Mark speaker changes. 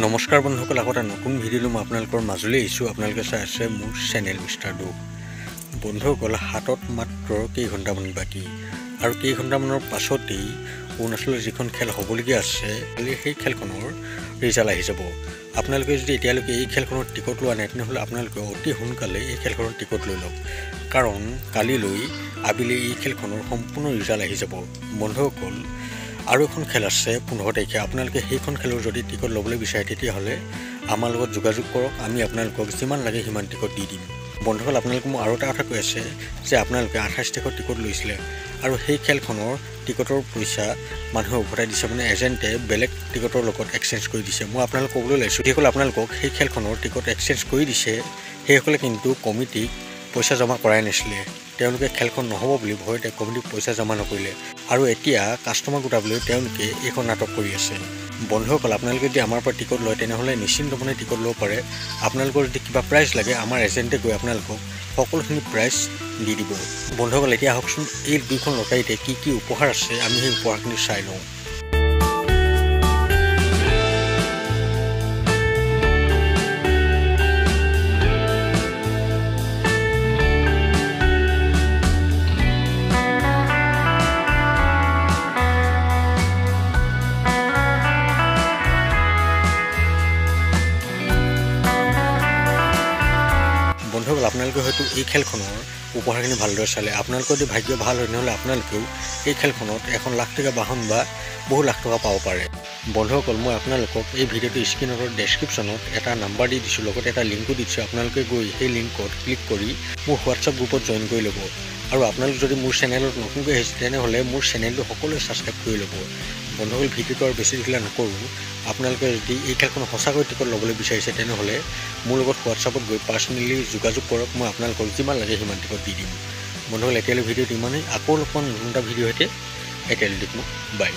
Speaker 1: নমস্কাৰ বন্ধুসকল, আগতে নতুন ভিডিঅ'লৈ মই আপোনালোকৰ মাজলৈ আহিছোঁ। আপোনালোকে চাই আছে মোৰ চেনেল মিষ্টাৰ ডু। বন্ধুসকল, হাতত মাত্ৰ কেইঘণ্টামান বাকী আৰু কেইঘণ্টামানৰ পাছতেই অৰুণাচলৰ যিখন খেল হ'বলগীয়া আছে সেই খেলখনৰ ৰিজাল্ট আহি যাব। আপোনালোকে যদি এতিয়ালৈকে এই খেলখনৰ টিকট লোৱা নাই তেনেহ'লে আপোনালোকে অতি সোনকালে এই খেলখনৰ টিকট লৈ লওক, কাৰণ কালিলৈ আবেলি এই খেলখনৰ সম্পূৰ্ণ ৰিজাল্ট আহি যাব। বন্ধুসকল, আৰু এখন খেল আছে 15 তাৰিখে। আপোনালোকে সেইখন খেলৰ যদি টিকট ল'বলৈ বিচাৰে তেতিয়াহ'লে আমাৰ লগত যোগাযোগ কৰক, আমি আপোনালোকক যিমান লাগে সিমান টিকট দি দিম। বন্ধুসকল, আপোনালোকে মোক আৰু এটা কথা কৈ আছে যে আপোনালোকে 28 তাৰিখৰ টিকট লৈছিলে আৰু সেই খেলখনৰ টিকটৰ পইচা মানুহে উভতাই দিছে, মানে এজেণ্টে বেলেগ টিকটৰ লগত এক্সচেঞ্জ কৰি দিছে। মই আপোনালোকক ক'বলৈ লৈছোঁ, যিসকলে আপোনালোকক সেই খেলখনৰ টিকট এক্সচেঞ্জ কৰি দিছে সেইসকলে কিন্তু কমিটিক পইচা জমা কৰাই নাছিলে। তেওঁলোকে খেলখন নহ'ব বুলি ভয়তে কমিটিক পইচা জমা নকৰিলে আৰু এতিয়া কাষ্টমাৰ গোটাবলৈ তেওঁলোকে এইখন নাটক কৰি আছে। বন্ধুসকল, আপোনালোকে যদি আমাৰ পৰা টিকট লয় তেনেহ'লে নিশ্চিন্ত মনে টিকট ল'ব পাৰে। আপোনালোকৰ যদি কিবা প্ৰাইজ লাগে আমাৰ এজেণ্টে গৈ আপোনালোকক সকলোখিনি প্ৰাইজ দি দিব। বন্ধুসকল, এতিয়া আহকচোন এই দুইখন লটাৰীতে কি কি উপহাৰ আছে আমি সেই উপহাৰখিনি চাই লওঁ। বন্ধুসকল, আপোনালোকে হয়তো এই খেলখনৰ উপহাৰখিনি ভালদৰে চালে। আপোনালোকৰ যদি ভাগ্য ভাল হয় তেনেহ'লে আপোনালোকেও এই খেলখনত 1 লাখ টকা বাহন বা বহু লাখ টকা পাব পাৰে। বন্ধুসকল, মই আপোনালোকক এই ভিডিঅ'টো স্ক্ৰীনৰ ডেছক্ৰিপশ্যনত এটা নাম্বাৰ দি দিছোঁ, লগতে এটা লিংকো দি দিছোঁ। আপোনালোকে গৈ সেই লিংকত ক্লিক কৰি মোৰ হোৱাটছআপ গ্ৰুপত জইন কৰি ল'ব। আৰু আপোনালোক যদি মোৰ চেনেলত নতুনকৈ আহিছে তেনেহ'লে মোৰ চেনেলটো সকলোৱে ছাবস্ক্ৰাইব কৰি ল'ব। বন্ধুসকল, ভিডিঅ'টো আৰু বেছি দীঘলীয়া নকৰোঁ। আপোনালোকে যদি এই খেলখন সঁচাকৈ টিকট ল'বলৈ বিচাৰিছে তেনেহ'লে মোৰ লগত হোৱাটছআপত গৈ পাৰ্চনেলি যোগাযোগ কৰক, মই আপোনালোকক যিমান লাগে সিমান টিকট দি দিম। বন্ধুসকল, এতিয়ালৈ ভিডিঅ'টো ইমানেই। আকৌ অলপমান নতুন এটা ভিডিঅ' সৈতে এতিয়ালৈ দেখোঁ, বাই।